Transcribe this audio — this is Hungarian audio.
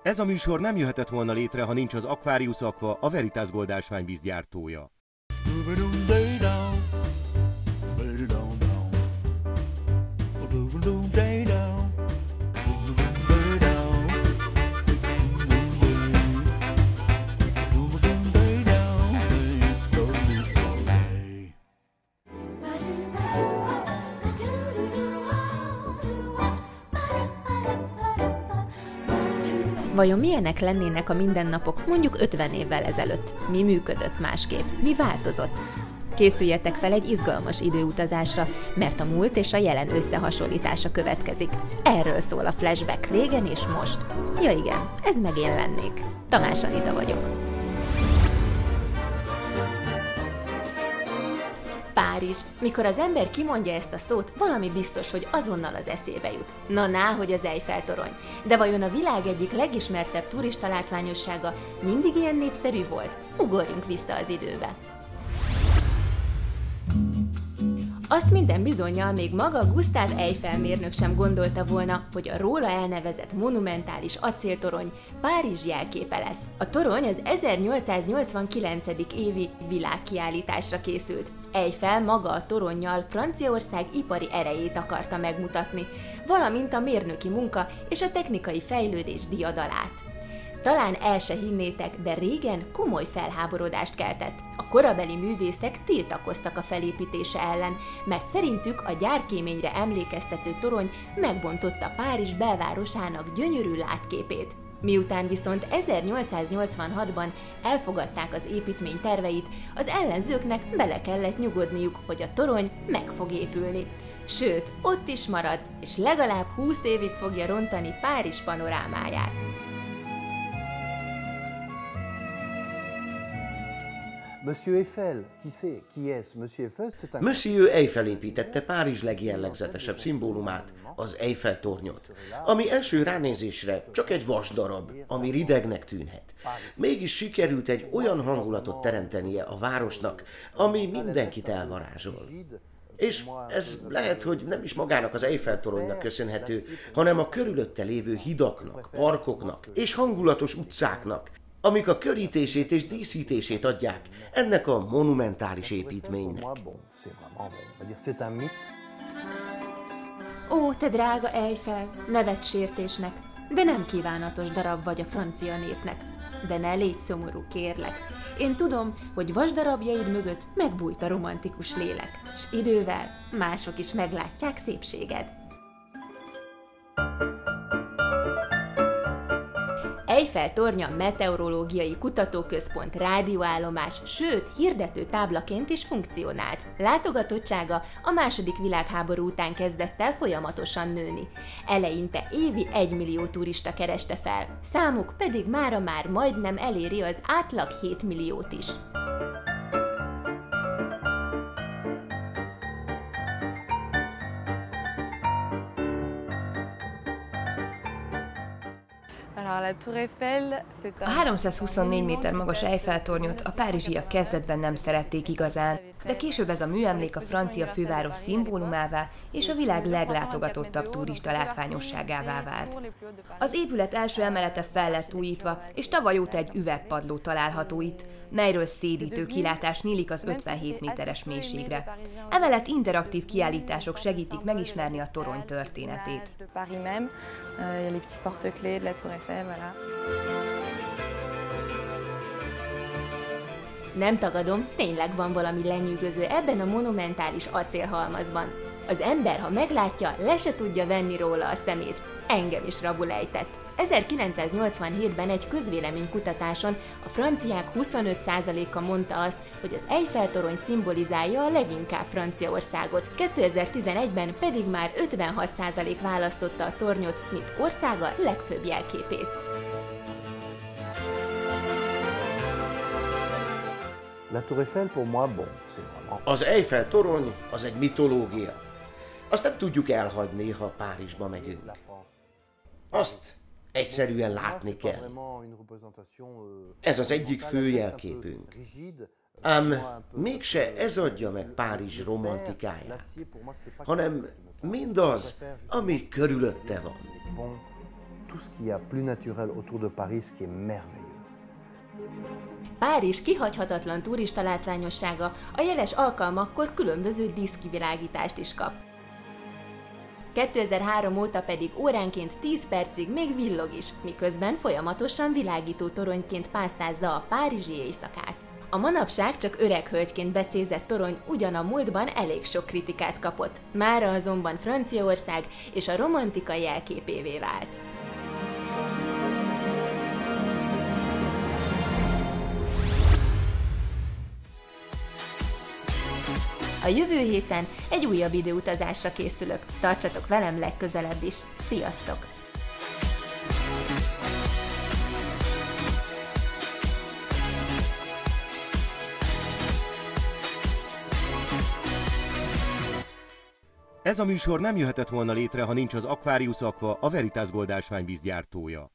Ez a műsor nem jöhetett volna létre, ha nincs az Aquarius Aqua, a Veritas Gold ásványvíz gyártója. Vajon milyenek lennének a mindennapok mondjuk 50 évvel ezelőtt? Mi működött másképp? Mi változott? Készüljetek fel egy izgalmas időutazásra, mert a múlt és a jelen összehasonlítása következik. Erről szól a Flashback, régen és most. Ja igen, ez meg én lennék. Tamás Anita vagyok. Párizs. Mikor az ember kimondja ezt a szót, valami biztos, hogy azonnal az eszébe jut. Hogy az Eiffel-torony. De vajon a világ egyik legismertebb turista látványossága mindig ilyen népszerű volt? Ugorjunk vissza az időbe. Azt minden bizonnyal még maga Gustave Eiffel mérnök sem gondolta volna, hogy a róla elnevezett monumentális acéltorony Párizs jelképe lesz. A torony az 1889. évi világkiállításra készült. Eiffel maga a toronnyal Franciaország ipari erejét akarta megmutatni, valamint a mérnöki munka és a technikai fejlődés diadalát. Talán el se hinnétek, de régen komoly felháborodást keltett. A korabeli művészek tiltakoztak a felépítése ellen, mert szerintük a gyárkéményre emlékeztető torony megbontotta Párizs belvárosának gyönyörű látképét. Miután viszont 1886-ban elfogadták az építmény terveit, az ellenzőknek bele kellett nyugodniuk, hogy a torony meg fog épülni. Sőt, ott is marad, és legalább 20 évig fogja rontani Párizs panorámáját. Monsieur Eiffel, qui est Monsieur Eiffel? Monsieur Eiffel építette Párizs legjellegzetesebb szimbólumát, az Eiffel-tornyot, ami első ránézésre csak egy vasdarab, ami ridegnek tűnhet. Mégis sikerült egy olyan hangulatot teremtenie a városnak, ami mindenkit elvarázsol. És ez lehet, hogy nem is magának az Eiffel-toronynak köszönhető, hanem a körülötte lévő hidaknak, parkoknak és hangulatos utcáknak, amik a körítését és díszítését adják ennek a monumentális építménynek. Ó, te drága Eiffel, nevet sértésnek, de nem kívánatos darab vagy a francia népnek. De ne légy szomorú, kérlek. Én tudom, hogy vasdarabjaid mögött megbújt a romantikus lélek, s idővel mások is meglátják szépséged. Eiffel tornya meteorológiai kutatóközpont, rádióállomás, sőt, hirdető táblaként is funkcionált. Látogatottsága a II. Világháború után kezdett el folyamatosan nőni. Eleinte évi 1 millió turista kereste fel, számuk pedig mára már majdnem eléri az átlag 7 milliót is. A 324 méter magas Eiffel-tornyot a párizsiak kezdetben nem szerették igazán, de később ez a műemlék a francia főváros szimbólumává és a világ leglátogatottabb turista látványosságává vált. Az épület első emelete fel lett újítva, és tavaly óta egy üvegpadló található itt, melyről szédítő kilátás nyílik az 57 méteres mélységre. Emellett interaktív kiállítások segítik megismerni a torony történetét. Nem tagadom, tényleg van valami lenyűgöző ebben a monumentális acélhalmazban. Az ember, ha meglátja, le se tudja venni róla a szemét. Engem is rabul ejtett. 1987-ben egy közvéleménykutatáson a franciák 25%-a mondta azt, hogy az Eiffel-torony szimbolizálja a leginkább Franciaországot, 2011-ben pedig már 56% választotta a tornyot, mint országa legfőbb jelképét. Az Eiffel-torony az egy mitológia. Azt nem tudjuk elhagyni, ha Párizsba megyünk. Azt egyszerűen látni kell. Ez az egyik fő jelképünk. Ám mégse ez adja meg Párizs romantikáját, hanem mindaz, ami körülötte van. tout ce qu'il y a plus naturel autour de Paris, qui est merveilleux. Párizs kihagyhatatlan turista látványossága a jeles alkalmakkor különböző díszkivilágítást is kap. 2003 óta pedig óránként 10 percig még villog is, miközben folyamatosan világító toronyként pásztázza a párizsi éjszakát. A manapság csak öreg hölgyként becézett torony ugyan a múltban elég sok kritikát kapott, mára azonban Franciaország és a romantika jelképévé vált. A jövő héten egy újabb időutazásra készülök. Tartsatok velem legközelebb is. Sziasztok! Ez a műsor nem jöhetett volna létre, ha nincs az Aquarius Aqua, a Veritas Gold ásványvíz gyártója.